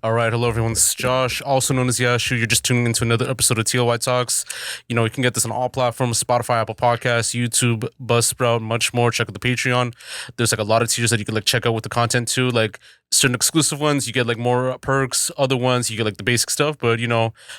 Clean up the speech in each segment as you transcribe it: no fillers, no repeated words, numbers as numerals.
All right, hello everyone. This is Josh, also known as Yashu. You're just tuning into another episode of TLOY Talks. You can get this on all platforms: Spotify, Apple Podcasts, YouTube, Buzzsprout, much more. Check out the Patreon. There's like a lot of tiers that you can like check out with the content too. Like certain exclusive ones, you get like more perks. Other ones, you get like the basic stuff. But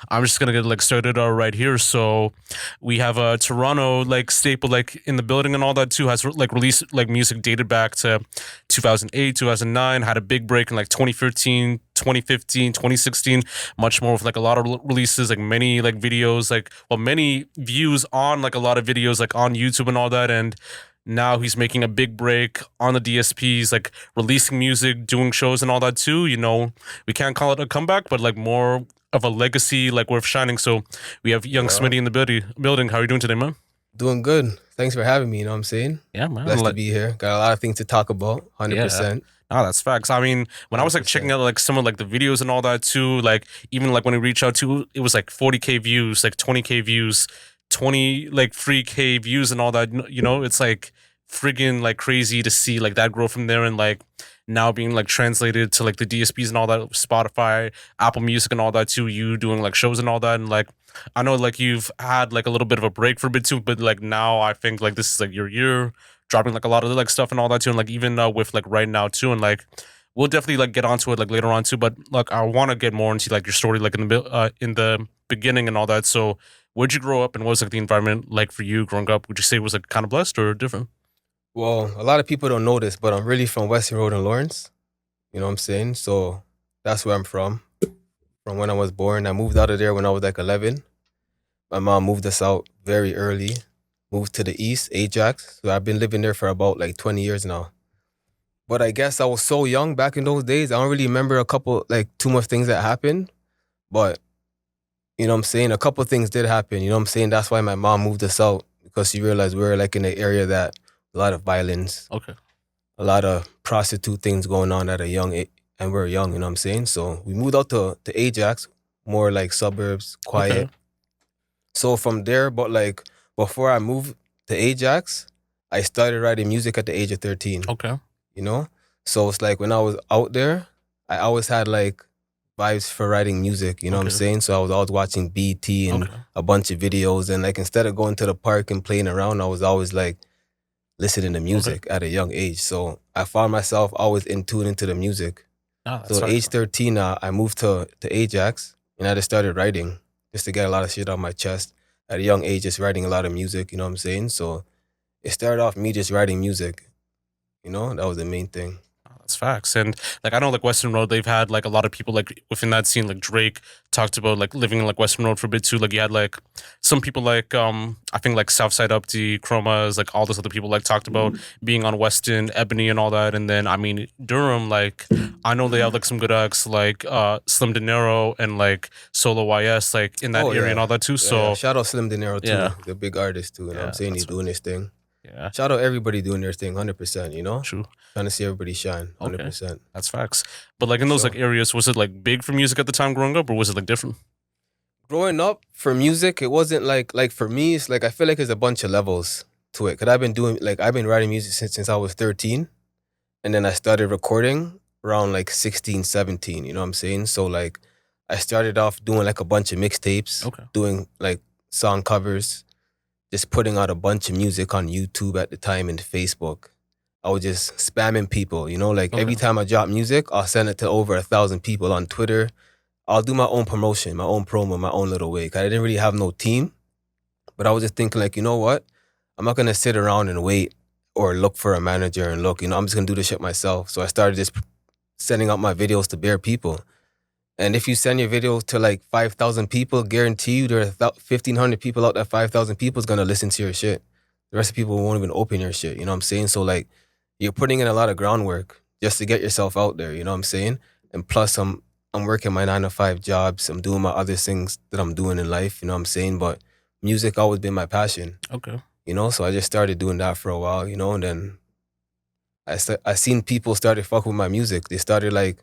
I'm just gonna get like started right here. So we have a Toronto like staple like in the building and all that too. Has like released like music dated back to 2008, 2009. Had a big break in like 2013. 2015, 2016, much more with like a lot of releases, like many like videos, many views on like a lot of videos like on YouTube and all that. And now he's making a big break on the DSPs, like releasing music, doing shows and all that too. We can't call it a comeback, but like more of a legacy, like worth shining. So we have Young Well, Smitty in the building. How are you doing today, man? doing good. Thanks for having me, you know what I'm saying? Yeah, man. Blessed to be here. Got a lot of things to talk about, Yeah. 100%. Oh, that's facts. I mean, when I was like checking 100%. out like some of like the videos and all that too, like even like when we reach out to it was like 40K views, like 20K views, 20 like 3K views and all that. It's like friggin' like crazy to see like that grow from there and like now being like translated to like the DSPs and all that, Spotify, Apple Music and all that too. You doing like shows and all that, and like I know like you've had like a little bit of a break for a bit too, but like now I think like this is like your year dropping like a lot of like stuff and all that too, and like even with like right now too, and like we'll definitely like get onto it like later on too. But like I want to get more into like your story like in the beginning and all that. So where'd you grow up and what was like the environment like for you growing up? Would you say it was like kind of blessed or different? Well, a lot of people don't know this, but I'm really from Weston Road and Lawrence. You know what I'm saying? So that's where I'm from when I was born. I moved out of there when I was like 11. My mom moved us out very early, moved to the east, Ajax. So I've been living there for about like 20 years now. But I guess I was so young back in those days. I don't really remember a couple, like too much things that happened. But you know what I'm saying? A couple things did happen. You know what I'm saying? That's why my mom moved us out because she realized we were like in an area that a lot of violence, Okay. a lot of prostitute things going on at a young age, and we're young, you know what I'm saying? So we moved out to Ajax, more like suburbs, Okay. quiet. So from there, but like before I moved to Ajax, I started writing music at the age of 13, Okay. you know? So it's like when I was out there, I always had like vibes for writing music, you know what I'm Okay. saying? So I was always watching BT and Okay. a bunch of videos. And like instead of going to the park and playing around, I was always like listening to Okay. music at a young age. So I found myself always in tune into the music. Ah, So that's at facts. age 13, I moved to Ajax and I just started writing just to get a lot of shit off my chest. At a young age, just writing a lot of music, you know what I'm saying? So it started off me just writing music, that was the main thing. Oh, that's facts. And like I know like Western Road, they've had like a lot of people like within that scene, like Drake talked about like living in like Western Road for a bit too. Like you had like some people like I think like Southside Up the Chromas, like all those other people like talked about being on Weston, Ebony and all that. And then I mean Durham, like I know they have like some good acts like Slim De Niro and like Solo YS like in that Oh, area and yeah. all that too. Yeah. So Shout out Slim De Niro, too. yeah. He's a big artist, too, you know what I'm Yeah, saying? that's He's doing his thing. yeah. Shout out everybody doing their thing, 100%, True. Trying to see everybody shine, Okay. 100%. That's facts. But like in For those like sure. areas, was it like big for music at the time growing up, or was it like different? Growing up for music, it wasn't like for me, it's like I feel like there's a bunch of levels to it. Cause I've been writing music since I was 13. And then I started recording around like 16, 17, you know what I'm saying? So like I started off doing like a bunch of mixtapes, Okay. doing like song covers, just putting out a bunch of music on YouTube at the time and Facebook. I was just spamming people, like every Okay. time I drop music, I'll send it to over 1,000 people on Twitter. I'll do my own promotion, my own promo, my own little way. 'Cause I didn't really have no team, but I was just thinking like, you know what? I'm not gonna sit around and wait or look for a manager and look, I'm just gonna do this shit myself. So I started just sending out my videos to bare people. And if you send your videos to like 5,000 people, guarantee you there are 1,500 people out there, 5,000 people is gonna listen to your shit. The rest of the people won't even open your shit, you know what I'm saying? So like, you're putting in a lot of groundwork just to get yourself out there, you know what I'm saying? And plus I'm working my 9 to 5 jobs. I'm doing my other things that I'm doing in life, you know what I'm saying? But music always been my passion, Okay. So I just started doing that for a while, and then I seen people started fucking with my music. They started like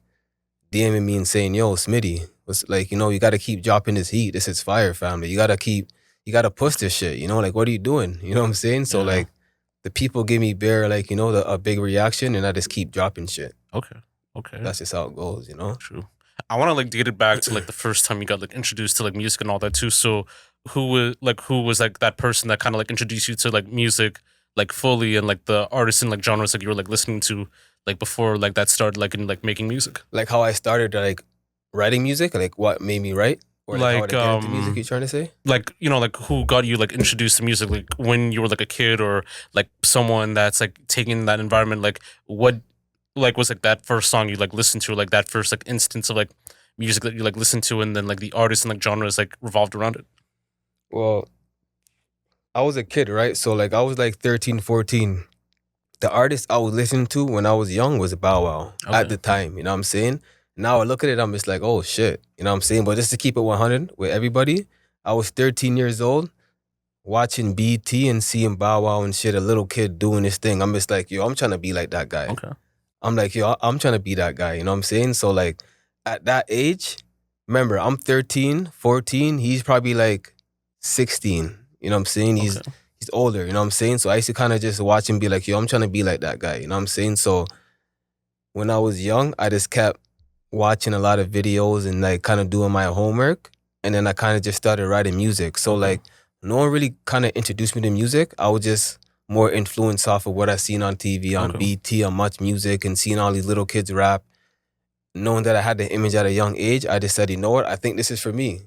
DMing me and saying, "Yo, Smitty, was like, you gotta keep dropping this heat. This is fire, family. You gotta push this shit. Like, what are you doing? You know what I'm saying?" So Yeah. like, the people give me bare like, a big reaction, and I just keep dropping shit. Okay. Okay. That's just how it goes, True. I want to like date it back to like the first time you got like introduced to like music and all that too. So who was like that person that kind of like introduced you to like music like fully and like the artists and like genres like you were like listening to like before like that started like in like making music? Like how I started like writing music, like what made me write, or like how I Like get into music. You trying to say? like like who got you like introduced to music like when you were like a kid, or like someone that's like taking that environment, like what like was like that first song you like listened to, or like that first like instance of like music that you like listened to, and then like the artists and like genres like revolved around it? Well, I was a kid, right? So like I was like 13, 14. The artist I was listening to when I was young was Bow Wow at the time, you know what I'm saying? Now I look at it, I'm just like, oh shit, you know what I'm saying? But just to keep it 100 with everybody, I was 13 years old watching BT and seeing Bow Wow and shit, a little kid doing this thing. I'm just like, yo, I'm trying to be like that guy. Okay. I'm like, yo, I'm trying to be that guy, you know what I'm saying? So like at that age, remember, I'm 13, 14, he's probably like 16, you know what I'm saying? He's older, you know what I'm saying? So I used to kind of just watch him be like, yo, I'm trying to be like that guy, you know what I'm saying? So when I was young, I just kept watching a lot of videos and like kind of doing my homework. And then I kind of just started writing music. So like no one really kind of introduced me to music. I was just more influenced off of what I seen on TV, on BT, on Much Music, and seeing all these little kids rap. Knowing that I had the image at a young age, I just said, you know what? I think this is for me.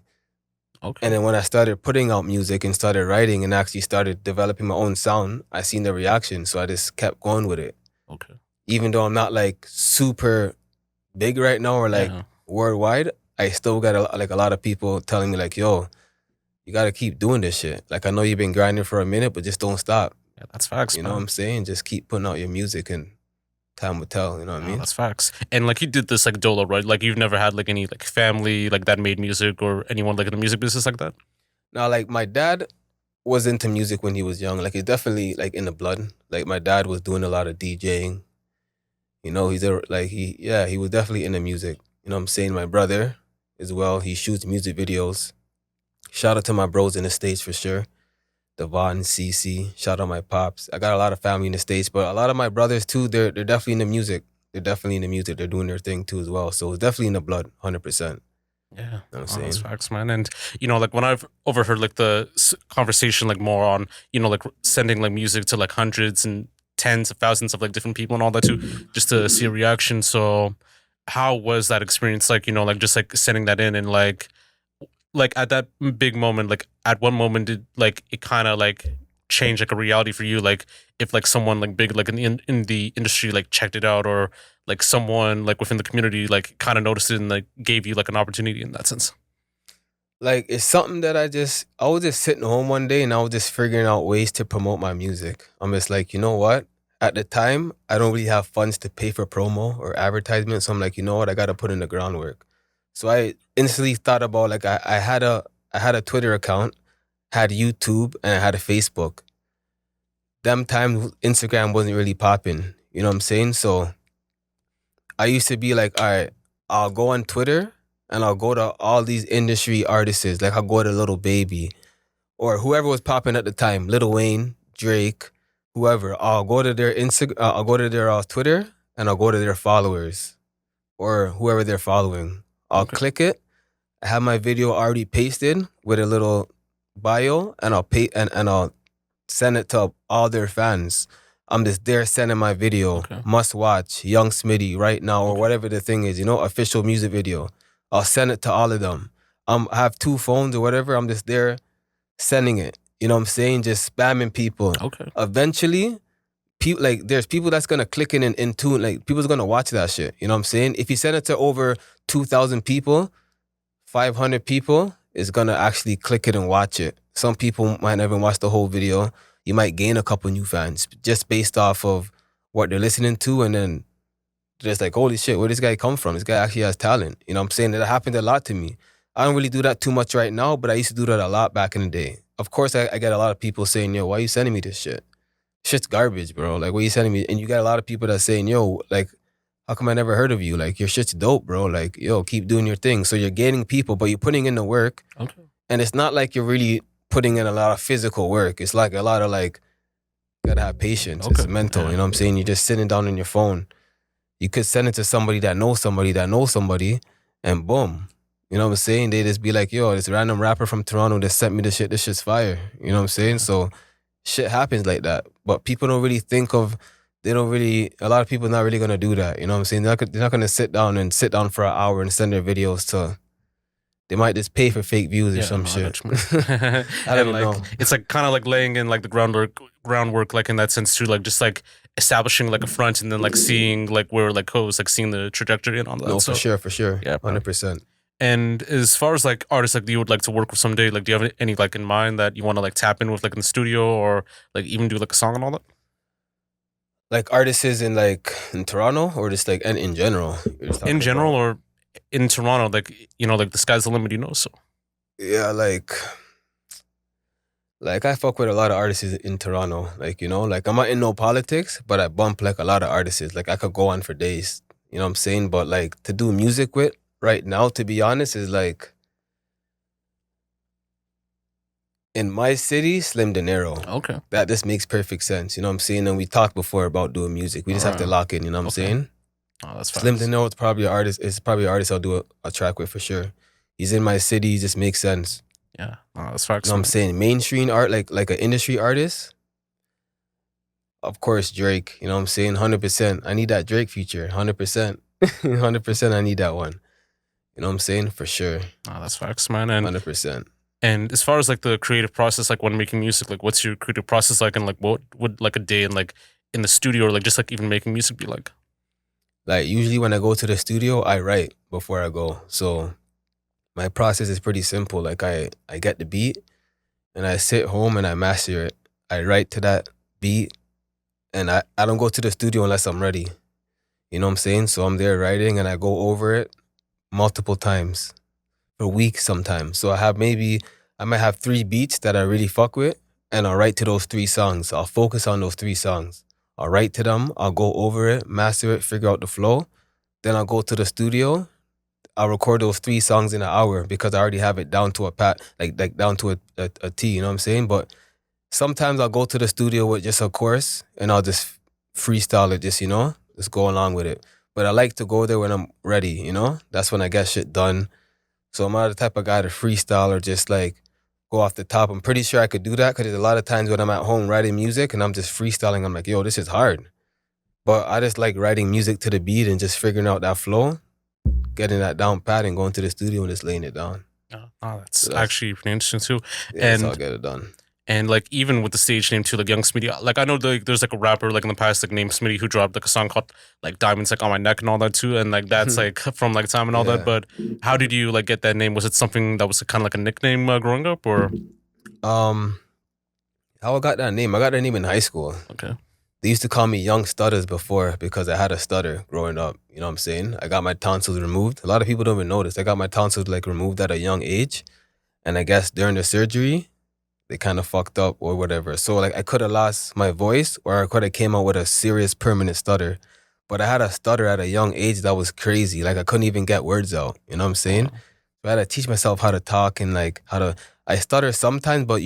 Okay. And then when I started putting out music and started writing and actually started developing my own sound, I seen the reaction. So I just kept going with it. Okay. Even though I'm not like super big right now or like worldwide, I still got a lot of people telling me like, yo, you got to keep doing this shit. Like, I know you've been grinding for a minute, but just don't stop. Yeah, that's facts, You know what I'm saying? Just keep putting out your music and time will tell, you know what I mean? That's facts. And like you did this like dolo, right? Like you've never had like any like family like that made music, or anyone like in the music business like that? Now, like my dad was into music when he was young. Like, it's definitely like in the blood. Like my dad was doing a lot of DJing. You know, he was definitely into music. You know what I'm saying? My brother as well, he shoots music videos. Shout out to my bros in the States for sure. Devon, CC, shout out my pops. I got a lot of family in the States, but a lot of my brothers too, they're definitely in the music. They're definitely in the music. They're doing their thing too as well. So it's definitely in the blood, 100%. Yeah, you know what I'm saying? That's facts, man. And like when I've overheard like the conversation like more on like sending like music to like hundreds and tens of thousands of like different people and all that too, just to see a reaction. So how was that experience? Like like just like sending that in, and like at that big moment, like at what moment did like it kind of like change like a reality for you? Like if like someone like big like in the industry like checked it out, or like someone like within the community like kind of noticed it and like gave you like an opportunity in that sense? Like, it's something that I was just sitting home one day and I was just figuring out ways to promote my music. I'm just like, you know what? At the time, I don't really have funds to pay for promo or advertisement. So I'm like, you know what? I got to put in the groundwork. So I instantly thought about like, I had a Twitter account, had YouTube, and I had a Facebook. Them times Instagram wasn't really popping. You know what I'm saying? So I used to be like, all right, I'll go on Twitter and I'll go to all these industry artists. Like I'll go to Little Baby or whoever was popping at the time, Lil Wayne, Drake, whoever. I'll go to their I'll go to their Twitter and I'll go to their followers or whoever they're following. I'll click it. I have my video already pasted with a little bio, and I'll send it to all their fans. I'm just there sending my video. Must watch Young Smitty right now, or whatever the thing is, official music video. I'll send it to all of them. I have 2 phones or whatever. I'm just there sending it. You know what I'm saying? Just spamming people. Eventually, there's people that's gonna click in and tune. Like, people's gonna watch that shit. You know what I'm saying? If you send it to over 2,000 people, 500 people is gonna actually click it and watch it. Some people might not even watch the whole video. You might gain a couple new fans just based off of what they're listening to, and then they're just like, holy shit, where this guy come from? This guy actually has talent. You know what I'm saying? That happened a lot to me. I don't really do that too much right now, but I used to do that a lot back in the day. Of course, I get a lot of people saying, yo, why are you sending me this shit? Shit's garbage, bro. Like, what are you sending me? And you got a lot of people that saying, yo, like, how come I never heard of you? Like, your shit's dope, bro. Like, yo, keep doing your thing. So you're gaining people, but you're putting in the work. And it's not like you're really putting in a lot of physical work. It's like a lot of like, you gotta have patience. It's mental, you know what I'm saying? You're just sitting down on your phone. You could send it to somebody that knows somebody that knows somebody, and boom. You know what I'm saying? They just be like, yo, this random rapper from Toronto just sent me this shit. This shit's fire. You know what I'm saying? So shit happens like that. But people don't really think of, a lot of people not really going to do that. You know what I'm saying? They're not going to sit down for an hour and send their videos to, they might just pay for fake views or some shit. I don't like, know. It's like kind of like laying in like the groundwork like in that sense too, like just like establishing like a front and then like seeing like where like goes, like seeing the trajectory and all that. No, for sure. Yeah, 100%. And as far as like artists like you would like to work with someday, like do you have any like in mind that you want to like tap in with like in the studio or like even do like a song and all that? Like artists in like in Toronto or just like in general? In general or in Toronto, like, you know, like the sky's the limit, you know, so. Yeah, like I fuck with a lot of artists in Toronto. Like, you know, like I'm not in no politics, but I bump like a lot of artists. Like I could go on for days. You know what I'm saying? But like to do music with right now, to be honest, is like in my city, Slim De Niro. Okay. That just makes perfect sense. You know what I'm saying? And we talked before about doing music. We just have to lock in, you know what I'm saying? Oh, that's fine. Slim De Niro is probably an artist I'll do a track with for sure. He's in my city, he just makes sense. Yeah, that's facts. You know what I'm saying? Mainstream art, like an industry artist. Of course, Drake. You know what I'm saying? 100%. I need that Drake feature. 100%. 100%. I need that one. You know what I'm saying? For sure. Oh, that's facts, man. And 100%. And as far as like the creative process, like when making music, like what's your creative process like, and like what would like a day in like in the studio or like just like even making music be like? Like usually when I go to the studio, I write before I go. So my process is pretty simple. Like I get the beat and I sit home and I master it. I write to that beat and I don't go to the studio unless I'm ready. You know what I'm saying? So I'm there writing and I go over it multiple times for weeks sometimes. So I might have 3 beats that I really fuck with and I'll write to those 3 songs. I'll focus on those 3 songs. I'll write to them, I'll go over it, master it, figure out the flow. Then I'll go to the studio. I'll record those 3 songs in an hour because I already have it down to a like down to a T, you know what I'm saying? But sometimes I'll go to the studio with just a chorus and I'll just freestyle it, just, you know, just go along with it. But I like to go there when I'm ready, you know? That's when I get shit done. So I'm not the type of guy to freestyle or just like go off the top. I'm pretty sure I could do that because there's a lot of times when I'm at home writing music and I'm just freestyling, I'm like, yo, this is hard. But I just like writing music to the beat and just figuring out that flow, getting that down pat and going to the studio and just laying it down. Oh, that's actually pretty interesting too. Yeah, that's how I get it done. And like even with the stage name too, like Young Smitty, like I know there's like a rapper like in the past like named Smitty who dropped like a song called like Diamonds like on my neck and all that too, and like that's like from like time and all that. But how did you like get that name? Was it something that was kind of like a nickname growing up, or? How I got that name? I got that name in high school. Okay. They used to call me Young Stutters before because I had a stutter growing up. You know what I'm saying? I got my tonsils removed. A lot of people don't even notice. I got my tonsils like removed at a young age, and I guess during the surgery, they kind of fucked up or whatever. So like I could have lost my voice or I could have came out with a serious permanent stutter. But I had a stutter at a young age that was crazy. Like I couldn't even get words out. You know what I'm saying? So I had to teach myself how to talk and like I stutter sometimes, but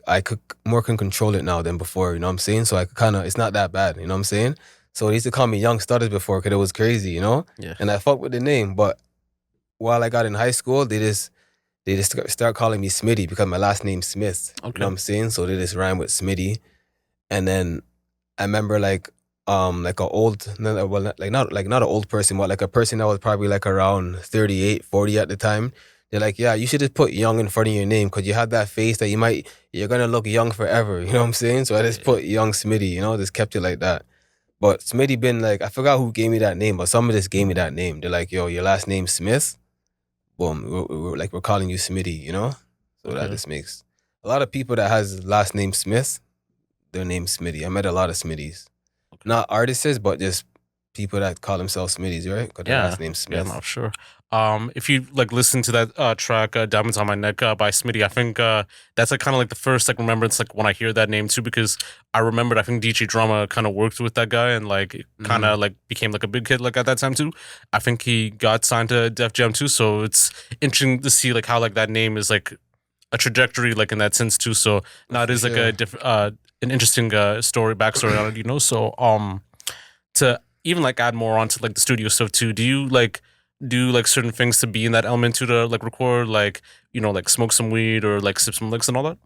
I can control it now than before. You know what I'm saying? So I could it's not that bad. You know what I'm saying? So they used to call me Young Stutters before because it was crazy, you know? Yeah. And I fucked with the name. But while I got in high school, they just start calling me Smitty because my last name's Smith. Okay. You know what I'm saying? So they just rhyme with Smitty. And then I remember like an old, well, not an old person, but like a person that was probably like around 38, 40 at the time. They're like, yeah, you should just put Young in front of your name because you have that face that you're going to look young forever. You know what I'm saying? So I just put Young Smitty, you know, just kept it like that. But Smitty been like, I forgot who gave me that name, but somebody just gave me that name. They're like, yo, your last name's Smith? Boom, we're calling you Smitty, you know? So that just makes a lot of people that has last name Smith, their name's Smitty. I met a lot of Smitties. Okay. Not artists, but just people that call themselves Smitties, right? Because their last name's Smith. Yeah, I'm not sure. If you like listen to that track "Diamonds on My Neck" by Smitty, I think that's like kind of like the first like remembrance like when I hear that name too, because I remembered I think DJ Drama kind of worked with that guy and like kind of like became like a big hit like at that time too. I think he got signed to Def Jam too, so it's interesting to see like how like that name is like a trajectory like in that sense too. So now it is like a different an interesting backstory on it, you know. So to even like add more onto like the studio stuff too, do you like do like certain things to be in that element to like record, like, you know, like smoke some weed or like sip some licks and all that?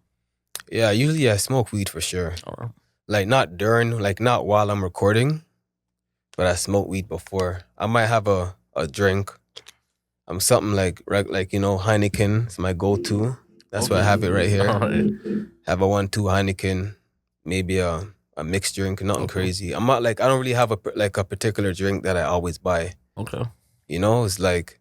Yeah, usually I smoke weed for sure. Or, Like not during, like not while I'm recording, but I smoke weed before. I might have a drink. I'm something like you know, Heineken is my go-to. That's why I have it right here. all right. Have a 1-2 Heineken, maybe a mixed drink, nothing Okay. crazy. I'm not like, I don't really have a particular drink that I always buy. Okay. You know, it's like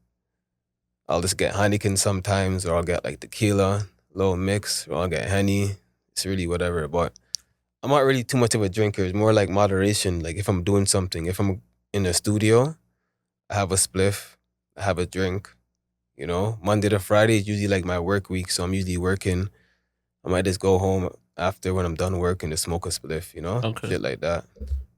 I'll just get Heineken sometimes, or I'll get like tequila, little mix, or I'll get Henny. It's really whatever. But I'm not really too much of a drinker. It's more like moderation. Like if I'm doing something, if I'm in the studio, I have a spliff, I have a drink. You know, Monday to Friday is usually like my work week, so I'm usually working. I might just go home after when I'm done work and just smoke a spliff, you know? Okay. Shit like that.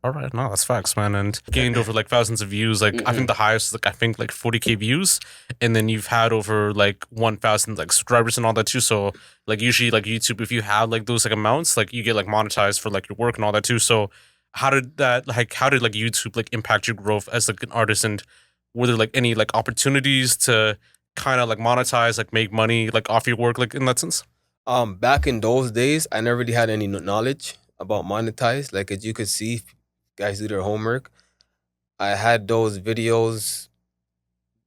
All right, no, that's facts, man. And gained over like thousands of views. Like I think the highest is like, I think like 40K views, and then you've had over like 1,000 like subscribers and all that too. So like usually like YouTube, if you have like those like amounts, like you get like monetized for like your work and all that too. So how did like YouTube like impact your growth as like an artist, and were there like any like opportunities to kind of like monetize, like make money like off your work, like in that sense? Back in those days, I never really had any knowledge about monetize. Like as you could see, if guys do their homework. I had those videos,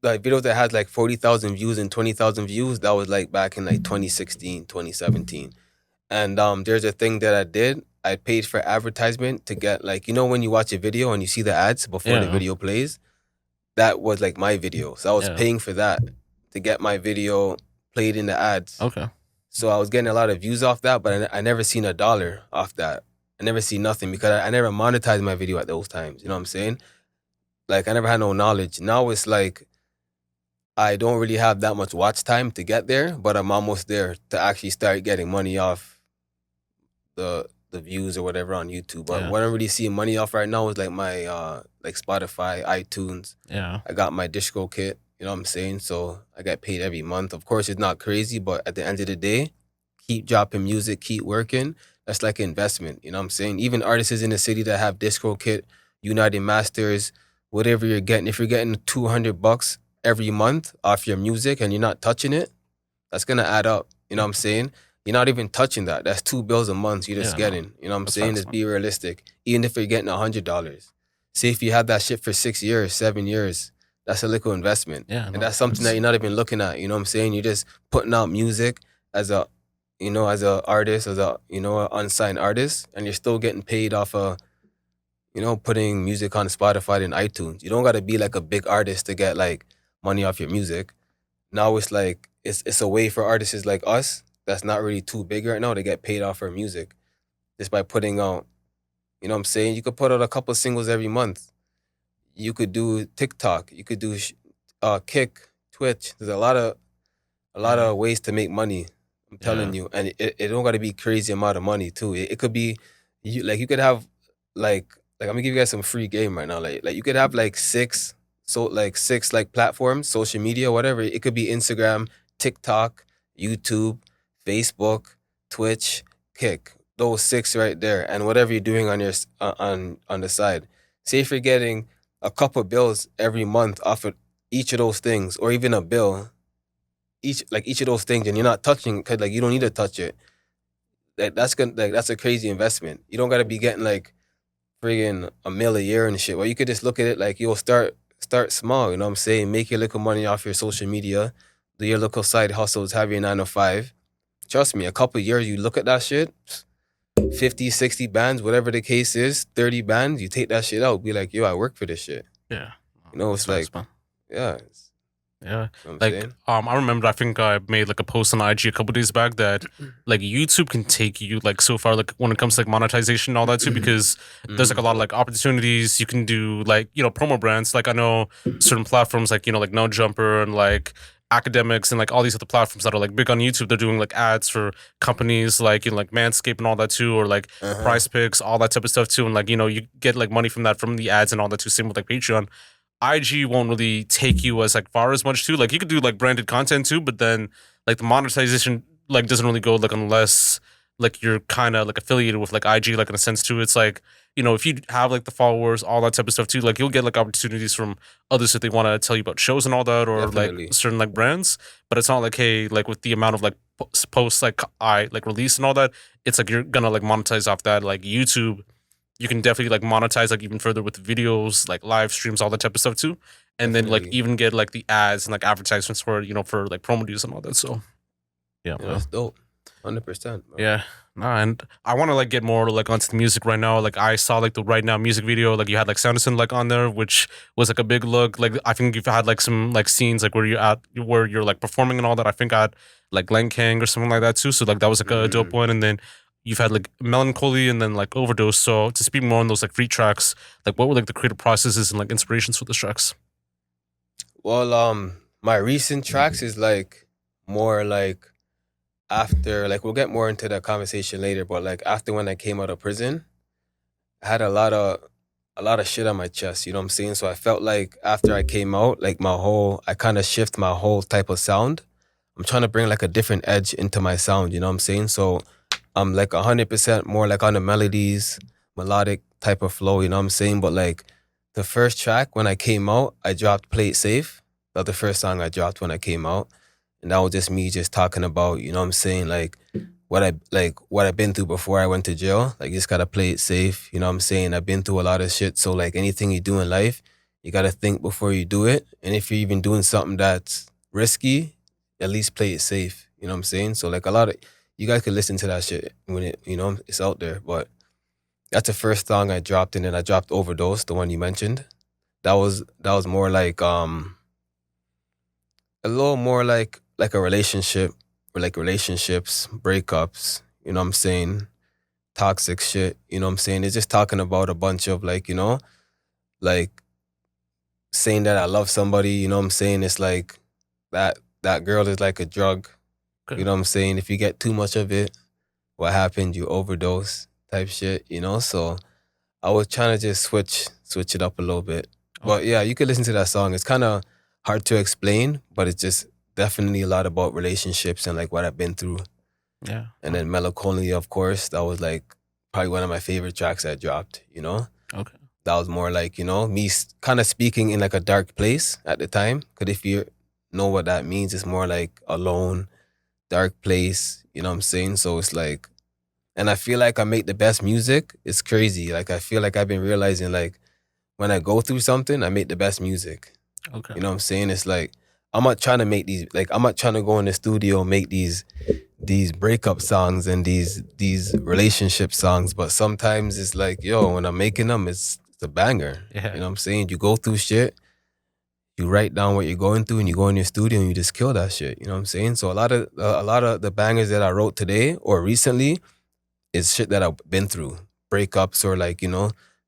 like videos that had like 40,000 views and 20,000 views. That was like back in like 2016, 2017. And there's a thing that I did. I paid for advertisement to get, like, you know, when you watch a video and you see the ads before the Yeah. video plays, that was like my video. So I was Yeah. paying for that to get my video played in the ads. Okay. So I was getting a lot of views off that, but I never seen $1 off that. I never seen nothing because I never monetized my video at those times. You know what I'm saying? Like I never had no knowledge. Now it's like I don't really have that much watch time to get there, but I'm almost there to actually start getting money off the views or whatever on YouTube. But Yeah. what I'm really seeing money off right now is like my like Spotify, iTunes. Yeah. I got my distro kit. You know what I'm saying? So I get paid every month. Of course, it's not crazy, but at the end of the day, keep dropping music, keep working. That's like an investment. You know what I'm saying? Even artists in the city that have distro kit, United Masters, whatever you're getting, if you're getting $200 every month off your music and you're not touching it, that's gonna add up. You know what I'm saying? You're not even touching that. That's $2 a month you're just Yeah, no. getting. You know what I'm That's saying? facts, Just be realistic. Even if you're getting $100. Say if you had that shit for 6 years, 7 years, that's a little investment. Yeah. And no, that's something that you're not even looking at. You know what I'm saying? You're just putting out music as a, you know, as a artist, as a, you know, an unsigned artist, and you're still getting paid off of, you know, putting music on Spotify and iTunes. You don't gotta be like a big artist to get like money off your music. Now it's like it's a way for artists like us that's not really too big right now to get paid off our music just by putting out, you know what I'm saying? You could put out a couple singles every month. You could do TikTok. You could do Kick, Twitch. There's a lot of ways to make money. I'm telling you, and it don't got to be crazy amount of money too. It could be you could have like I'm gonna give you guys some free game right now. Like you could have like six platforms, social media, whatever. It could be Instagram, TikTok, YouTube, Facebook, Twitch, Kick. Those 6 right there, and whatever you're doing on your on the side. Say if you're getting a couple bills every month off of each of those things, or even a bill, each of those things, and you're not touching because like you don't need to touch it. That's a crazy investment. You don't gotta be getting like friggin' $1 million a year and shit. Well, you could just look at it like you'll start small. You know what I'm saying? Make your little money off your social media, do your local side hustles, have your 9 to 5. Trust me, a couple years you look at that shit. 50, 60 bands, whatever the case is, 30 bands, you take that shit out, be like, yo, I work for this shit. Yeah. You know, it's like, yeah. Yeah. You know what I'm Like, saying? I remember, I think I made like a post on IG a couple days back that like YouTube can take you like so far, like when it comes to like monetization and all that too, because there's like a lot of like opportunities you can do, like, you know, promo brands. Like I know certain platforms like, you know, like No Jumper and like Academics and like all these other platforms that are like big on YouTube. They're doing like ads for companies like, you know, like Manscaped and all that too, or like Price Picks, all that type of stuff too. And like, you know, you get like money from that, from the ads and all that too. Same with like Patreon. IG won't really take you as like far as much too. Like you could do like branded content too, but then like the monetization like doesn't really go like unless like you're kind of like affiliated with like IG, like in a sense too. It's like, you know, if you have like the followers, all that type of stuff too, like you'll get like opportunities from others if they want to tell you about shows and all that, or like Definitely. certain like brands. But it's not like, hey, like with the amount of like posts like I like release and all that, it's like you're gonna like monetize off that. Like YouTube, you can definitely like monetize like even further with videos, like live streams, all that type of stuff too. And then like Definitely. even get like the ads and like advertisements for, you know, for like promo deals and all that. So yeah, Yeah, that's dope. 100%. Bro. yeah. Nah, and I want to like get more like onto the music right now. Like I saw like the Right Now music video, like you had like Sanderson like on there, which was like a big look. Like I think you've had like some like scenes like where you're like performing and all that. I think at like Lenkang or something like that too. So like that was like a dope one. And then you've had like Melancholy and then like Overdose. So to speak more on those like free tracks, like what were like the creative processes and like inspirations for those tracks? Well, my recent tracks is like more like after, like we'll get more into the conversation later, but like after when I came out of prison, I had a lot of shit on my chest, you know what I'm saying? So I felt like after I came out, like I kind of shift my whole type of sound. I'm trying to bring like a different edge into my sound, you know what I'm saying? So I'm like 100% more like on the melodies, melodic type of flow, you know what I'm saying? But like the first track when I came out, I dropped Play It Safe. That was the first song I dropped when I came out. And that was just me just talking about, you know what I'm saying? Like what I've been through before I went to jail. Like you just gotta play it safe. You know what I'm saying? I've been through a lot of shit. So like anything you do in life, you gotta think before you do it. And if you're even doing something that's risky, at least play it safe. You know what I'm saying? So like a lot of you guys could listen to that shit when it's out there. But that's the first song I dropped, and then I dropped Overdose, the one you mentioned. That was more like a little more like a relationship, or like relationships, breakups, you know what I'm saying? Toxic shit, you know what I'm saying? It's just talking about a bunch of like, like saying that I love somebody, you know what I'm saying? It's like that girl is like a drug, Okay. you know what I'm saying? If you get too much of it, what happened? You overdose type shit, you know? So I was trying to just switch it up a little bit. But yeah, you could listen to that song. It's kind of hard to explain, but it's just definitely a lot about relationships and like what I've been through. Yeah. And then Melancholy, of course, that was like probably one of my favorite tracks I dropped, you know? Okay. That was more like, me kind of speaking in like a dark place at the time. Because if you know what that means, it's more like alone, dark place, you know what I'm saying? So it's like, and I feel like I make the best music. It's crazy. Like I feel like I've been realizing like when I go through something, I make the best music. Okay. You know what I'm saying? It's like I'm not trying to make these, like I'm not trying to go in the studio and make these breakup songs and these relationship songs, but sometimes it's like, yo, when I'm making them, it's a banger. Yeah. You know what I'm saying? You go through shit, you write down what you're going through, and you go in your studio and you just kill that shit. You know what I'm saying? So a lot of the bangers that I wrote today or recently is shit that I've been through, breakups or like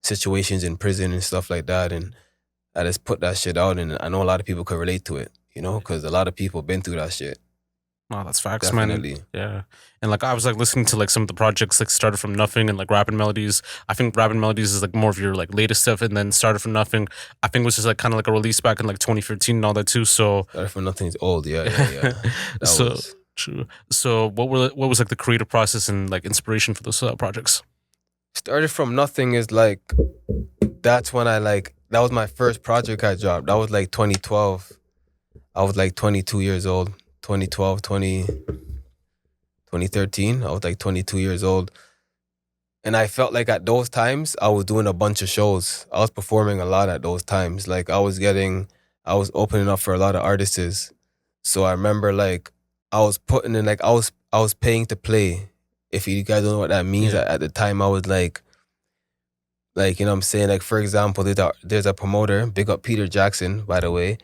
situations in prison and stuff like that, and I just put that shit out, and I know a lot of people could relate to it, because a lot of people been through that shit. No, that's facts, man. Definitely. Yeah. And like I was like listening to like some of the projects like started from nothing and like Rapping Melodies. I think Rapping Melodies is like more of your like latest stuff, and then Started from Nothing, I think was just like kind of like a release back in like 2013 and all that too. So Started from Nothing's old, yeah. That so was true. So what was like the creative process and like inspiration for those projects? Started from Nothing is like, that's when that was my first project I dropped. That was like 2012. I was like 22 years old. 2012, 2013. I was like 22 years old. And I felt like at those times, I was doing a bunch of shows. I was performing a lot at those times. Like I was opening up for a lot of artists. So I remember like I was putting in like I was paying to play. If you guys don't know what that means, Yeah. at the time I was like you know what I'm saying? Like for example, there's a promoter, big up Peter Jackson, by the way.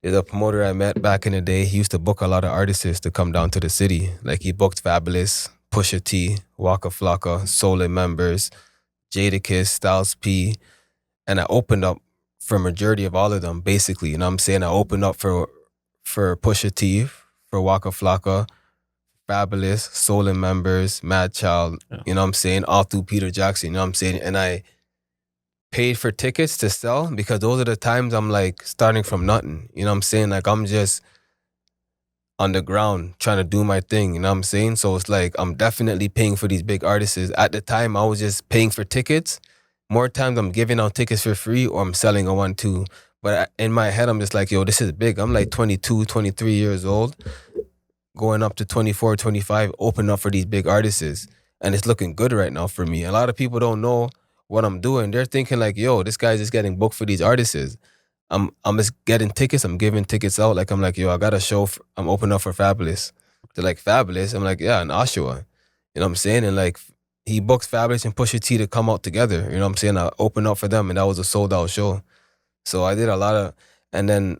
There's a promoter I met back in the day. He used to book a lot of artists to come down to the city. Like he booked Fabulous, Pusha T, Waka Flocka, Soul Members, Jadakiss, Styles P. And I opened up for majority of all of them, basically. You know what I'm saying? I opened up for Pusha T, for Waka Flocka, Fabulous, Soul Members, Mad Child, Yeah. you know what I'm saying? All through Peter Jackson, you know what I'm saying? And I paid for tickets to sell because those are the times I'm like starting from nothing. You know what I'm saying? Like on the ground trying to do my thing, you know what I'm saying? So it's like I'm definitely paying for these big artists. At the time, I was just paying for tickets. More times I'm giving out tickets for free or I'm selling a 1-2. But in my head, I'm just like, yo, this is big. I'm like 22, 23 years old, going up to 24, 25, opening up for these big artists. And it's looking good right now for me. A lot of people don't know what I'm doing. They're thinking like, yo, this guy's just getting booked for these artists. I'm just getting tickets. I'm giving tickets out. Like I'm like, yo, I got a show. I'm opening up for Fabulous. They're like, Fabulous? I'm like, yeah, in Oshawa. You know what I'm saying? And like, he books Fabulous and Pusha T to come out together. You know what I'm saying? I opened up for them and that was a sold out show. So I did a lot of, and then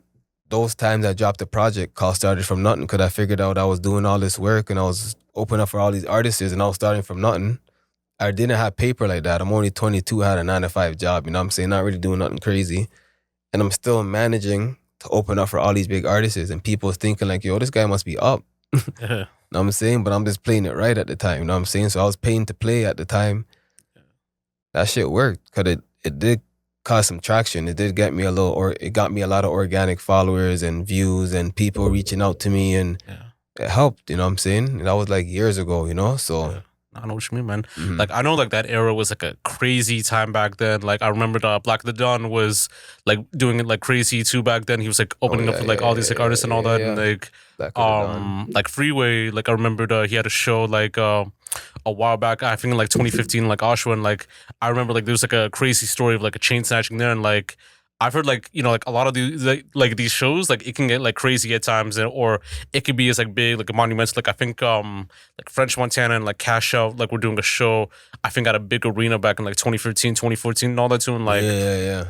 those times I dropped the project called Started From Nothing because I figured out I was doing all this work and I was opening up for all these artists and I was starting from nothing. I didn't have paper like that. I'm only 22, I had a 9-to-5 job, you know what I'm saying? Not really doing nothing crazy. And I'm still managing to open up for all these big artists and people thinking like, yo, this guy must be up. You know what I'm saying? But I'm just playing it right at the time, you know what I'm saying? So I was paying to play at the time. That shit worked because it did cause some traction. It did get me it got me a lot of organic followers and views and people reaching out to me and it helped, you know what I'm saying? And that was like years ago, you know? So... Yeah. I know what you mean, man. Mm-hmm. Like, I know, like, that era was, like, a crazy time back then. Like, I remember Black the Dawn was, like, doing it, like, crazy, too, back then. He was, like, opening up for, like, all these, like, artists and all that. And, like, Freeway, like, I remember he had a show, like, a while back, I think in, like, 2015, like, Oshawa. And, like, I remember, like, there was, like, a crazy story of, like, a chain snatching there. And, like, I've heard, like, you know, like, a lot of these, like these shows, like, it can get, like, crazy at times, or it could be as, like, big, like, a monumental. Like, I think, like, French Montana and, like, Cash Out, like, we're doing a show, I think, at a big arena back in, like, 2013, 2014 and all that, too. And, like,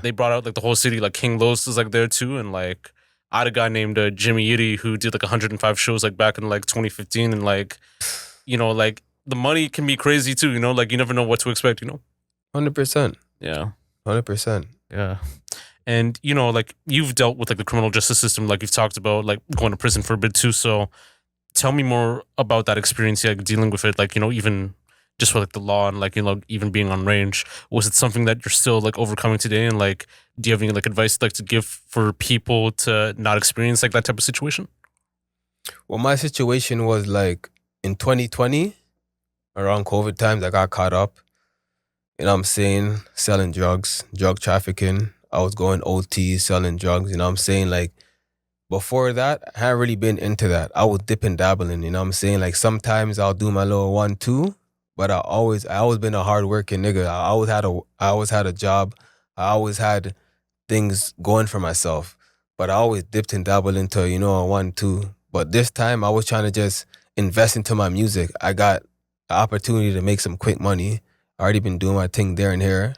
they brought out, like, the whole city. Like, King Los was, like, there, too. And, like, I had a guy named Jimmy Yitty who did, like, 105 shows, like, back in, like, 2015. And, like, you know, like, the money can be crazy, too, you know? Like, you never know what to expect, you know? 100%. Yeah. 100%. Yeah. And, you know, like, you've dealt with, like, the criminal justice system, like you've talked about, like, going to prison for a bit, too. So tell me more about that experience, like, dealing with it, like, you know, even just with, like, the law and, like, you know, even being on range. Was it something that you're still, like, overcoming today? And, like, do you have any, like, advice, like, to give for people to not experience, like, that type of situation? Well, my situation was, like, in 2020, around COVID times, I got caught up. You know what I'm saying? Selling drugs, drug trafficking. I was going OT, selling drugs, you know what I'm saying? Like, before that, I hadn't really been into that. I was dipping, dabbling, you know what I'm saying? Like, sometimes I'll do my little 1-2, but I always been a hardworking nigga. I always had a job. I always had things going for myself, but I always dipped and dabbled into, you know, a 1-2. But this time, I was trying to just invest into my music. I got the opportunity to make some quick money. I already been doing my thing there and here.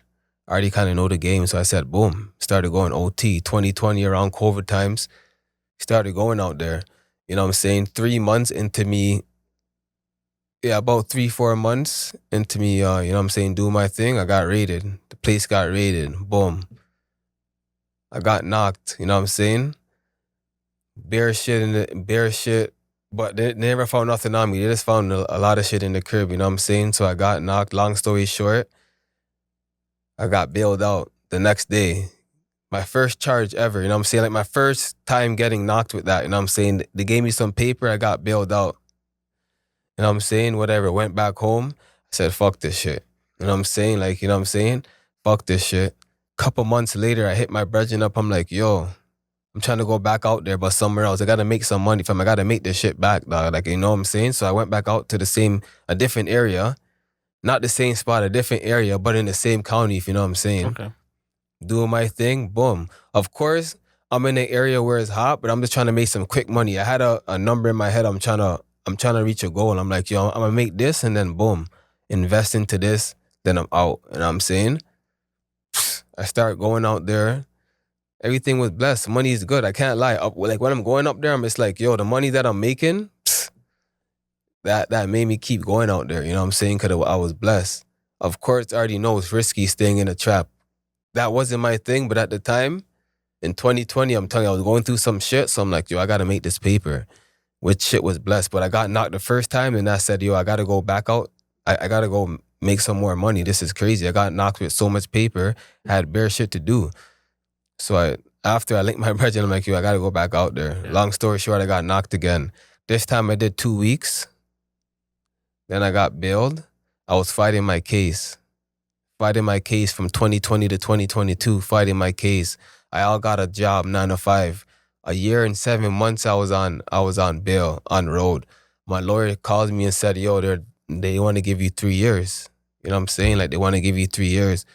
I already kind of know the game, so I said, boom, started going OT. 2020, around COVID times, started going out there. You know what I'm saying? 3 months into me, about 3-4 months into me, you know what I'm saying, doing my thing, I got raided. The place got raided, boom. I got knocked, you know what I'm saying? Bare shit, but they never found nothing on me. They just found a lot of shit in the crib, you know what I'm saying? So I got knocked, long story short, I got bailed out the next day. My first charge ever, you know what I'm saying? Like my first time getting knocked with that, you know what I'm saying? They gave me some paper, I got bailed out. You know what I'm saying? Whatever, went back home, I said, fuck this shit. You know what I'm saying? Like, you know what I'm saying? Fuck this shit. Couple months later, I hit my brethren up, I'm like, yo, I'm trying to go back out there, but somewhere else. I gotta make some money from. I gotta make this shit back, dog. Like, you know what I'm saying? So I went back out to a different area. Not the same spot, a different area, but in the same county, if you know what I'm saying. Okay. Doing my thing, boom. Of course, I'm in an area where it's hot, but I'm just trying to make some quick money. I had a number in my head. I'm trying to reach a goal. I'm like, yo, I'm gonna make this and then boom, invest into this, then I'm out. You know what I'm saying? I start going out there. Everything was blessed. Money is good. I can't lie. Like when I'm going up there, I'm just like, yo, the money that I'm making, that made me keep going out there. You know what I'm saying? Because I was blessed. Of course, I already know it's risky staying in a trap. That wasn't my thing, but at the time, in 2020, I'm telling you, I was going through some shit, so I'm like, yo, I gotta make this paper. Which shit was blessed. But I got knocked the first time, and I said, yo, I gotta go back out. I gotta go make some more money. This is crazy. I got knocked with so much paper, I had bare shit to do. So after I linked my brethren, I'm like, yo, I gotta go back out there. Yeah. Long story short, I got knocked again. This time I did 2 weeks. Then I got bailed. I was fighting my case from 2020 to 2022, fighting my case. I all got a job, 9 to 5. A year and 7 months I was on bail, on road. My lawyer called me and said, yo, they want to give you 3 years. You know what I'm saying? Like, they want to give you 3 years.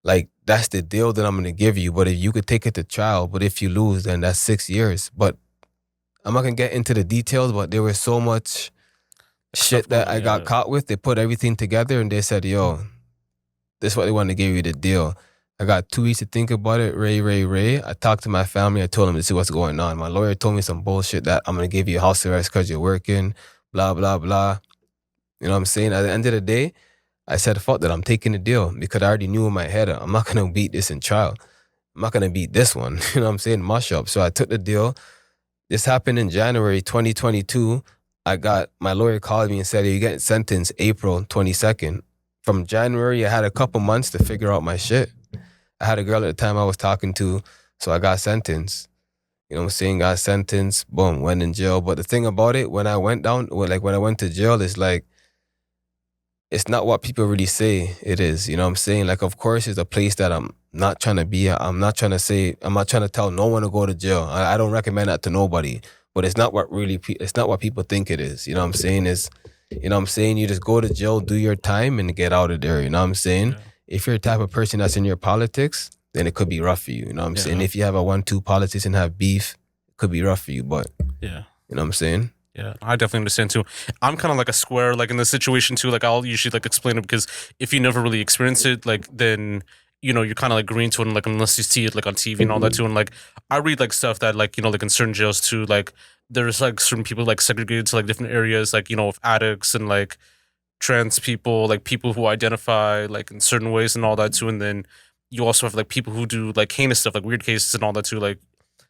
Like, that's the deal that I'm going to give you. But if you could take it to trial, but if you lose, then that's 6 years. But I'm not going to get into the details, but there was so much shit that I got caught with. They put everything together and they said, yo, this is what they want to give you the deal. I got 2 weeks to think about it. Ray. I talked to my family. I told them to see what's going on. My lawyer told me some bullshit that I'm going to give you house arrest because you're working, blah, blah, blah. You know what I'm saying? At the end of the day, I said, fuck that, I'm taking the deal because I already knew in my head, I'm not going to beat this in trial. I'm not going to beat this one. You know what I'm saying? Mush up. So I took the deal. This happened in January 2022. My lawyer called me and said, you're getting sentenced April 22nd. From January, I had a couple months to figure out my shit. I had a girl at the time I was talking to, so I got sentenced. You know what I'm saying? Got sentenced, boom, went in jail. But the thing about it, when I went to jail, it's like, it's not what people really say it is. You know what I'm saying? Like, of course, it's a place that I'm not trying to be at. I'm not trying to tell no one to go to jail. I don't recommend that to nobody. But it's not what people think it is. You know what I'm saying? You know what I'm saying? You just go to jail, do your time, and get out of there. You know what I'm saying? Yeah. If you're the type of person that's in your politics, then it could be rough for you. You know what I'm saying? If you have a 1-2 politics and have beef, it could be rough for you. But yeah, you know what I'm saying? Yeah, I definitely understand too. I'm kind of like a square, like in this situation too. Like, I'll usually like explain it because if you never really experience it, like, then, you know, you're kind of like green to it, and, like, unless you see it like on TV and all that too. And like, I read like stuff that, like, you know, like in certain jails too, like there's like certain people like segregated to like different areas, like, you know, of addicts and like trans people, like people who identify like in certain ways and all that too. And then you also have like people who do like heinous stuff, like weird cases and all that too, like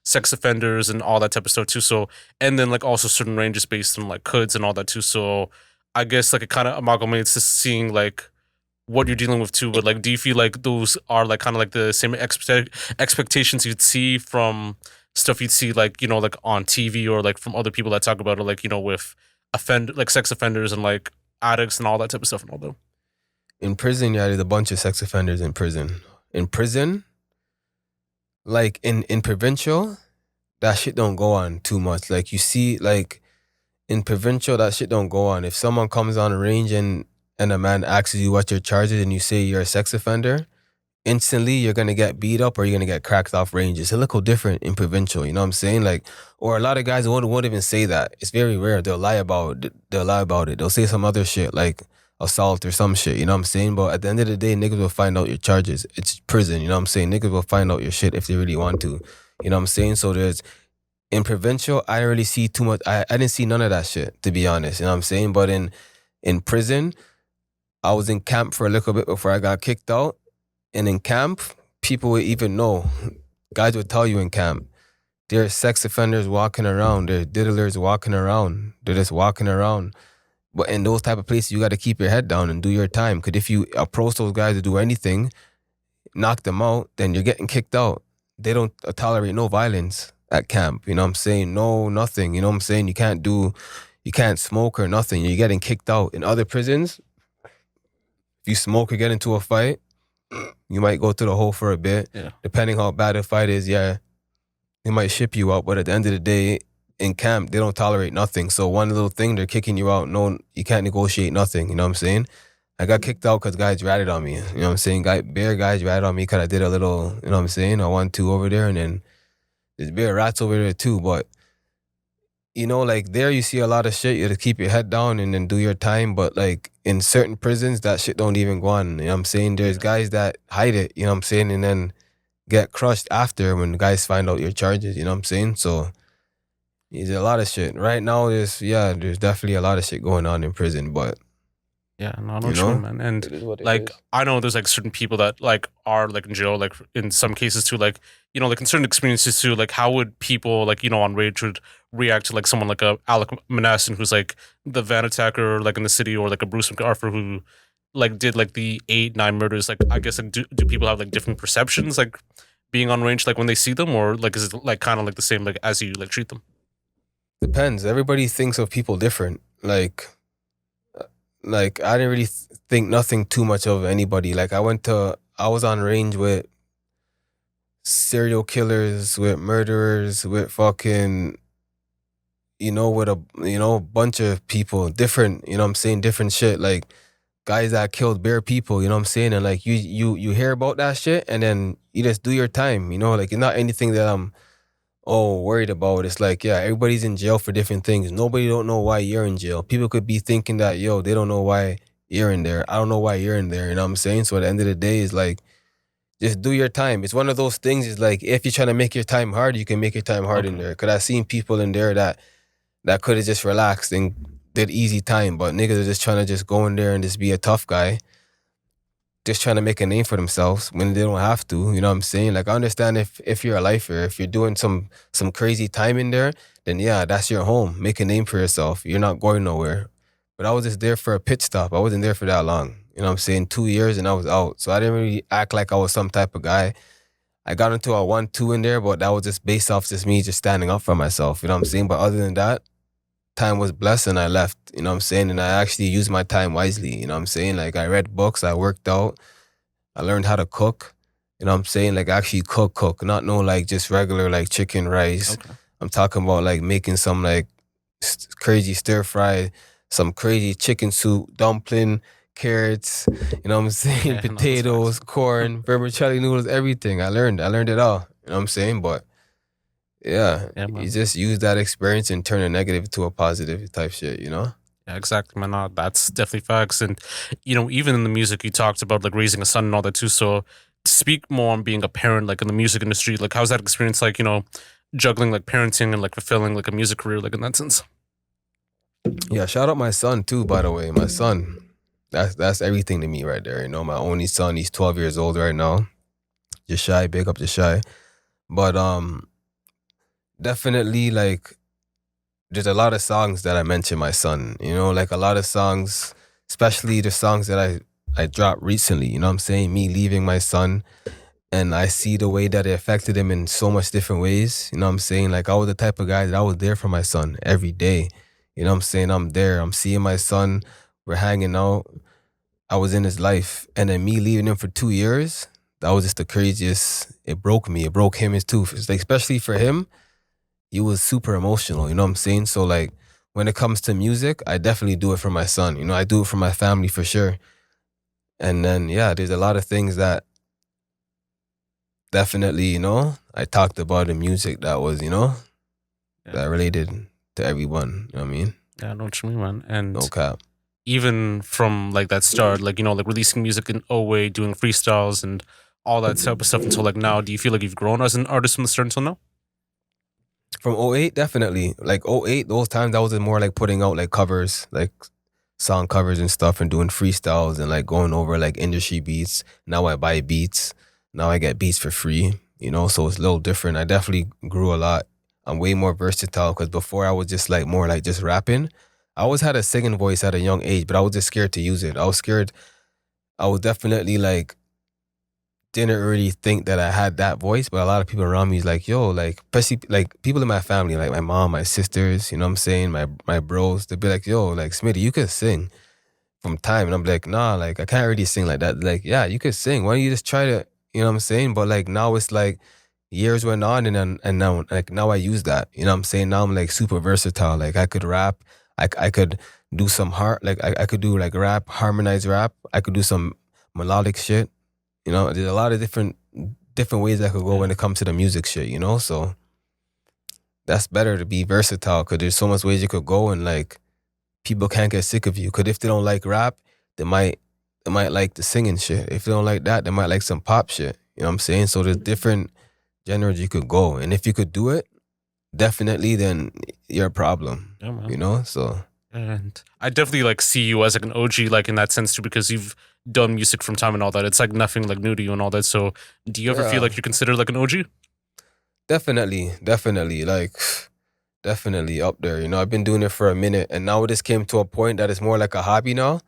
sex offenders and all that type of stuff too. So, and then like also certain ranges based on like hoods and all that too. So I guess like it kind of amalgamates to seeing like what you're dealing with too. But like, do you feel like those are like kind of like the same expectations you'd see from stuff you'd see like, you know, like on TV or like from other people that talk about it, like, you know, with like sex offenders and like addicts and all that type of stuff and all that? In prison, yeah, there's a bunch of sex offenders in prison. In prison, like in provincial, that shit don't go on too much. Like, you see, like in provincial, that shit don't go on. If someone comes on a range and a man asks you what your charges and you say you're a sex offender, instantly you're gonna get beat up or you're gonna get cracked off range. It's a little different in provincial, you know what I'm saying? Like, or a lot of guys won't even say that. It's very rare. They'll lie about it. They'll say some other shit like assault or some shit, you know what I'm saying? But at the end of the day, niggas will find out your charges. It's prison, you know what I'm saying? Niggas will find out your shit if they really want to, you know what I'm saying? So in provincial, I didn't really see too much. I didn't see none of that shit, to be honest, you know what I'm saying? But in prison, I was in camp for a little bit before I got kicked out. And in camp, people would even know. Guys would tell you in camp, there's sex offenders walking around. There's diddlers walking around. They're just walking around. But in those type of places, you got to keep your head down and do your time. Because if you approach those guys to do anything, knock them out, then you're getting kicked out. They don't tolerate no violence at camp. You know what I'm saying? No, nothing. You know what I'm saying? You can't smoke or nothing. You're getting kicked out. In other prisons, if you smoke or get into a fight, you might go to the hole for a bit. Yeah. Depending how bad the fight is, yeah, they might ship you out. But at the end of the day, in camp, they don't tolerate nothing. So one little thing, they're kicking you out. No, you can't negotiate nothing. You know what I'm saying? I got kicked out because guys ratted on me. You know what I'm saying? Bare guys ratted on me because I did a little, you know what I'm saying? I 1-2 over there, and then there's bare rats over there too. But, you know, like there you see a lot of shit. You have to keep your head down and then do your time. But like in certain prisons, that shit don't even go on. You know what I'm saying? There's guys that hide it, you know what I'm saying? And then get crushed after when guys find out your charges, you know what I'm saying? So there's a lot of shit. Right now, there's definitely a lot of shit going on in prison, but yeah, no, sure, man. And like, I know there's like certain people that like are like in jail, like in some cases too, like, you know, like in certain experiences too, like how would people like, you know, on rage would react to like someone like a Alec Manasseh who's like the van attacker like in the city, or like a Bruce McArthur who like did like the 8-9 murders. Like, I guess like do people have like different perceptions like being on range like when they see them, or like is it like kind of like the same like as you like treat them? Depends. Everybody thinks of people different. Like I didn't really think nothing too much of anybody. Like I was on range with serial killers, with murderers, with fucking, with a bunch of people, different, I'm saying, different shit. Like guys that killed bare people, you know what I'm saying? And like you hear about that shit and then you just do your time, like it's not anything that I'm worried about. It's like, yeah, everybody's in jail for different things. Nobody don't know why you're in jail. People could be thinking that, they don't know why you're in there. I don't know why you're in there, you know what I'm saying? So at the end of the day, it's like, just do your time. It's one of those things, it's like, if you're trying to make your time hard, you can make your time hard in there. Because I've seen people in there that could have just relaxed and did easy time, but niggas are just trying to just go in there and just be a tough guy, just trying to make a name for themselves when they don't have to. You know what I'm saying? Like, I understand if you're a lifer, if you're doing some crazy time in there, then yeah, that's your home. Make a name for yourself. You're not going nowhere. But I was just there for a pit stop. I wasn't there for that long. You know what I'm saying? 2 years and I was out. So I didn't really act like I was some type of guy. I got into a 1-2 in there, but that was just based off just me just standing up for myself. You know what I'm saying? But other than that, time was blessed and I left, you know what I'm saying? And I actually used my time wisely, you know what I'm saying? Like I read books, I worked out, I learned how to cook, you know what I'm saying? Like actually cook, not no like just regular like chicken, rice. Okay. I'm talking about like making some like crazy stir fry, some crazy chicken soup, dumpling, carrots, you know what I'm saying? Yeah, potatoes, corn, vermicelli noodles, everything. I learned it all, you know what I'm saying? But yeah, you just use that experience and turn a negative to a positive type shit, Yeah, exactly, man. That's definitely facts. And, even in the music, you talked about like raising a son and all that too. So speak more on being a parent, like in the music industry. Like, how's that experience like, juggling like parenting and like fulfilling like a music career, like in that sense? Yeah, shout out my son too, by the way. My son, that's everything to me right there. My only son, he's 12 years old right now. Just shy, big up to shy. But definitely like there's a lot of songs that I mention my son, like a lot of songs, especially the songs that I dropped recently, you know what I'm saying? Me leaving my son, and I see the way that it affected him in so much different ways, you know what I'm saying? Like I was the type of guy that I was there for my son every day, you know what I'm saying? I'm there, I'm seeing my son, we're hanging out, I was in his life, and then me leaving him for 2 years, that was just the craziest. It broke me, it broke him his tooth. It's like, especially for him, he was super emotional, you know what I'm saying? So like when it comes to music, I definitely do it for my son. I do it for my family for sure. And then yeah, there's a lot of things that definitely, I talked about in music that was, that related to everyone. You know what I mean? Yeah, I know what you mean, man. And no cap. Even from like that start, like, like releasing music in '08, doing freestyles and all that type of stuff until like now, do you feel like you've grown as an artist from the start until now? From '08, definitely. Like '08, those times I was more like putting out like covers, like song covers and stuff, and doing freestyles and like going over like industry beats. Now I buy beats. Now I get beats for free, so it's a little different. I definitely grew a lot. I'm way more versatile because before I was just like more like just rapping. I always had a singing voice at a young age, but I was just scared to use it. I was scared. I was definitely like, didn't really think that I had that voice, but a lot of people around me is like, yo, like, especially like people in my family, like my mom, my sisters, you know what I'm saying? My bros, they'd be like, yo, like Smitty, you could sing from time. And I'm like, nah, like I can't really sing like that. Like, yeah, you could sing. Why don't you just try to, you know what I'm saying? But like now it's like years went on and now like now I use that. You know what I'm saying? Now I'm like super versatile. Like I could rap. I could do some I could do like rap, harmonized rap. I could do some melodic shit. There's a lot of different ways I could go when it comes to the music shit, so that's better to be versatile because there's so much ways you could go and like people can't get sick of you because if they don't like rap, they might like the singing shit. If they don't like that, they might like some pop shit, you know what I'm saying? So there's different genres you could go, and if you could do it, definitely then you're a problem, so. And I definitely like see you as like an OG, like in that sense too, because you've done music from time and all that. It's like nothing like new to you and all that. So do you ever feel like you're considered like an OG? Definitely. Like definitely up there. I've been doing it for a minute and now it just came to a point that it's more like a hobby now.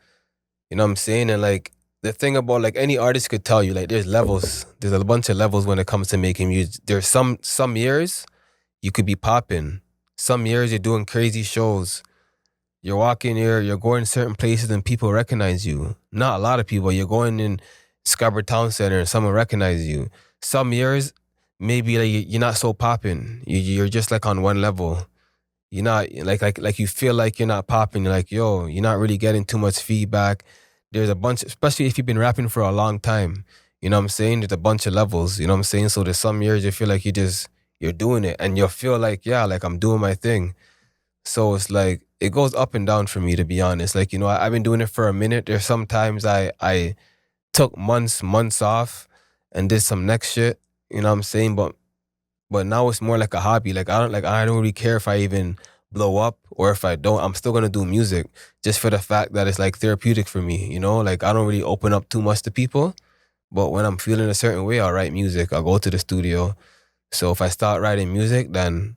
You know what I'm saying? And like the thing about like any artist could tell you, like there's levels. There's a bunch of levels when it comes to making music. There's some years you could be popping. Some years you're doing crazy shows. You're walking here, you're going certain places and people recognize you. Not a lot of people. You're going in Scarborough Town Center and someone recognizes you. Some years, maybe like you're not so popping. You're just like on one level. You're not like you feel like you're not popping. You're like, yo, you're not really getting too much feedback. There's a bunch, especially if you've been rapping for a long time. You know what I'm saying? There's a bunch of levels. You know what I'm saying? So there's some years you feel like you're doing it, and you'll feel like, yeah, like I'm doing my thing. So it's like it goes up and down for me, to be honest. Like, you know, I've been doing it for a minute. There's sometimes I took months off and did some next shit. You know what I'm saying? But now it's more like a hobby. Like I don't really care if I even blow up or if I don't. I'm still gonna do music just for the fact that it's like therapeutic for me. You know, like I don't really open up too much to people. But when I'm feeling a certain way, I'll write music. I'll go to the studio. So if I start writing music, then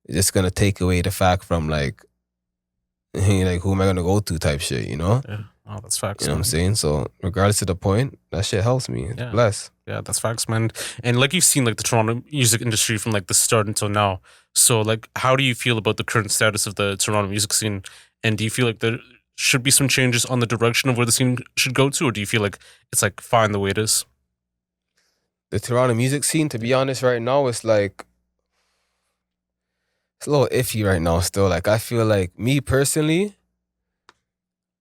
it's just gonna take away the fact from like who am I gonna go to type shit, you know? Yeah. Oh, that's facts. You know what I'm saying? So regardless of the point, that shit helps me. It's blessed. Yeah, that's facts, man. And like you've seen like the Toronto music industry from like the start until now. So like how do you feel about the current status of the Toronto music scene? And do you feel like there should be some changes on the direction of where the scene should go to? Or do you feel like it's like fine the way it is? The Toronto music scene, to be honest, right now, it's like it's a little iffy right now still. Like I feel like me personally,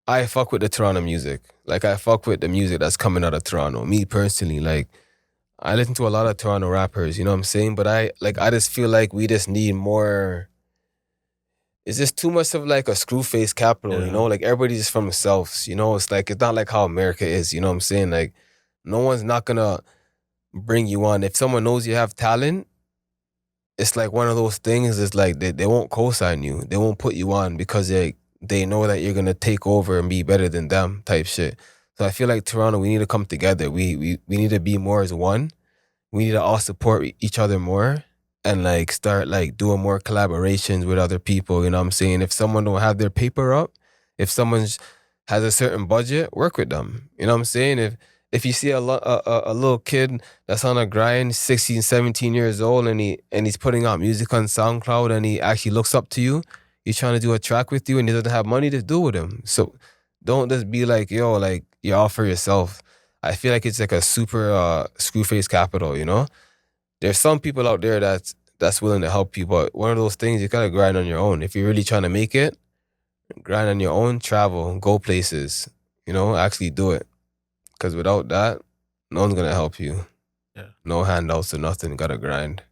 I fuck with the Toronto music. Like I fuck with the music that's coming out of Toronto. Me personally, like I listen to a lot of Toronto rappers, you know what I'm saying? But I just feel like we just need more. It's just too much of like a screw face capital, you know? Like everybody's just from themselves, you know? It's like it's not like how America is, you know what I'm saying? Like no one's not gonna bring you on. If someone knows you have talent, it's like one of those things. It's like they won't co-sign you. They won't put you on because they know that you're gonna take over and be better than them type shit. So I feel like Toronto, we need to come together. We need to be more as one. We need to all support each other more and like start like doing more collaborations with other people. You know what I'm saying? If someone don't have their paper up, if someone has a certain budget, work with them. You know what I'm saying? If you see a little kid that's on a grind, 16, 17 years old, and he's putting out music on SoundCloud and he actually looks up to you, he's trying to do a track with you and he doesn't have money to do with him. So don't just be like, yo, like you're all for yourself. I feel like it's like a super screw face capital, you know? There's some people out there that's willing to help you, but one of those things you gotta grind on your own. If you're really trying to make it, grind on your own, travel, go places, you know, actually do it. Because without that, no one's gonna help you. Yeah. No handouts or nothing. You gotta grind.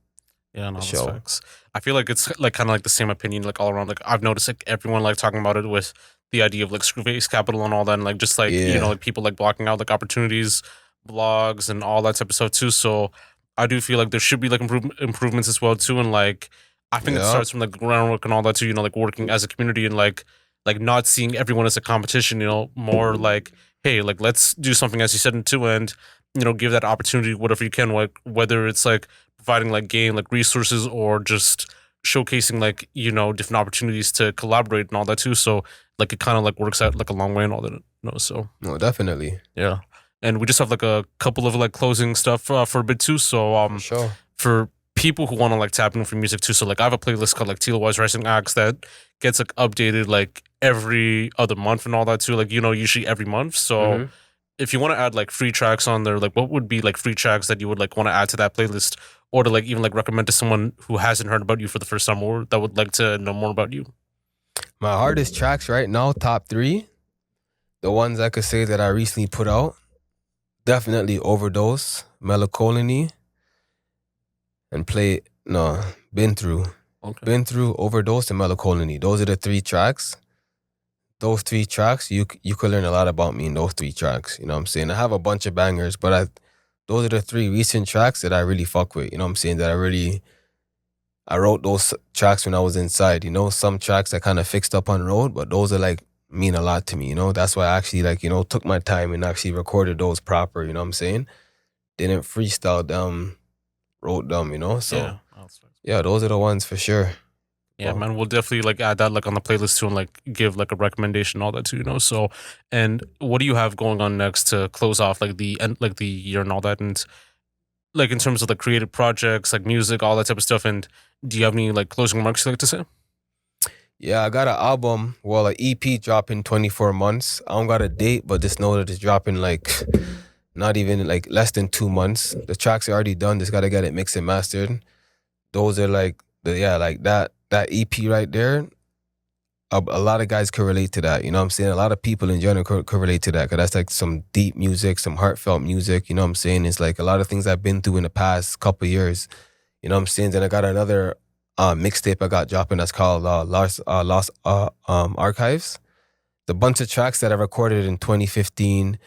Yeah, no, that's facts. I feel like it's like kind of like the same opinion like all around. Like I've noticed like everyone like talking about it with the idea of like screw face capital and all that, and like just like you know like people like blocking out like opportunities, blogs, and all that type of stuff too. So I do feel like there should be like improvements as well too, and like I think it starts from like groundwork and all that too. You know, like working as a community and like not seeing everyone as a competition. You know, more like hey, like let's do something as you said too, and you know give that opportunity whatever you can, like whether it's like providing like game like resources or just showcasing like you know different opportunities to collaborate and all that too. So like it kind of like works out like a long way and all that. You know, so no, definitely, yeah. And we just have like a couple of like closing stuff for a bit too. So sure. For people who want to like tap in for music too, so like I have a playlist called like TLOY Ajax that gets like updated like every other month and all that too. Like you know usually every month. So if you want to add like free tracks on there, like what would be like free tracks that you would like want to add to that playlist, or to like even like recommend to someone who hasn't heard about you for the first time or that would like to know more about you? My hardest tracks right now, top 3, the ones I could say that I recently put out, definitely Overdose, Melancholy, and Been Through. Okay. Been Through, Overdose, and Melancholy. Those are the 3 tracks. Those 3 tracks, you could learn a lot about me in those 3 tracks. You know what I'm saying? I have a bunch of bangers, but those are the 3 recent tracks that I really fuck with. You know what I'm saying? That I wrote those tracks when I was inside. You know, some tracks I kind of fixed up on road, but those are like mean a lot to me. You know, that's why I actually like, you know, took my time and actually recorded those proper. You know what I'm saying? Didn't freestyle them, wrote them. You know, so yeah, those are the ones for sure. Yeah, man, we'll definitely like add that like on the playlist too and like give like a recommendation, all that too, you know. So, and what do you have going on next to close off like the end, like the year and all that, and like in terms of like creative projects, like music, all that type of stuff? And do you have any like closing remarks you'd like to say? Yeah, I got an album, well, an EP dropping in 24 months. I don't got a date, but just know that it's dropping like not even like less than 2 months. The tracks are already done. Just gotta get it mixed and mastered. Those are like like that EP right there. A lot of guys could relate to that. You know what I'm saying? A lot of people in general could relate to that, because that's like some deep music, some heartfelt music. You know what I'm saying? It's like a lot of things I've been through in the past couple of years. You know what I'm saying? Then I got another mixtape I got dropping that's called Lost Archives. The bunch of tracks that I recorded in 2015,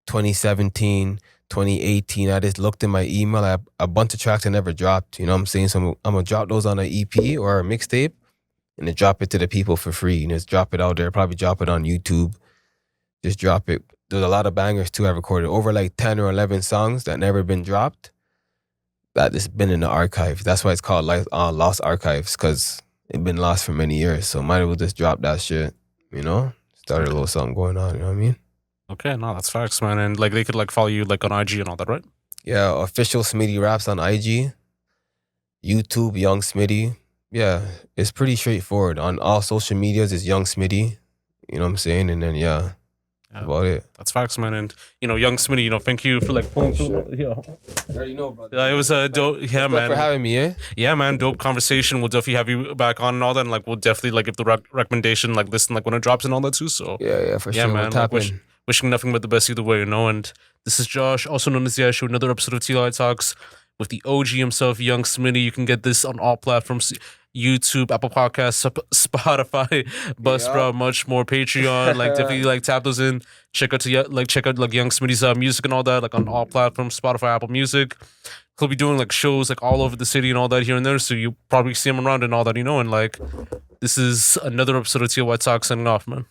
2017, 2018. I just looked in my email. I have a bunch of tracks I never dropped. You know what I'm saying? So I'm going to drop those on an EP or a mixtape and then drop it to the people for free. And just drop it out there. Probably drop it on YouTube. Just drop it. There's a lot of bangers too I recorded. Over like 10 or 11 songs that never been dropped. That just been in the archive. That's why it's called Lost Archives, because it been lost for many years. So might as well just drop that shit, you know? Started a little something going on, you know what I mean? Okay, no, that's facts, man. And like they could like follow you like on IG and all that, right? Yeah, official Smitty Raps on IG. YouTube, Young Smitty. Yeah, it's pretty straightforward. On all social medias, it's Young Smitty. You know what I'm saying? And then, yeah. About it. That's facts, man. And Young Smitty, thank you for like pulling through. You already know, brother. It was a dope. Yeah, man. Thanks for having me, eh? Yeah, man. Dope conversation. We'll definitely have you back on and all that. And like we'll definitely like give the recommendation, like listen like when it drops and all that too. So yeah, for sure. man. Like, wishing nothing but the best either way, And this is Josh, also known as Yashu, another episode of TLOY Talks with the OG himself, Young Smitty. You can get this on all platforms. YouTube, Apple Podcasts, Spotify, Buzzsprout, much more. Patreon, like definitely like tap those in. Check out like Young Smitty's music and all that, like on all platforms, Spotify, Apple Music. He'll be doing like shows like all over the city and all that here and there, so you probably see him around and all that, And like this is another episode of TLY Talks signing off, man.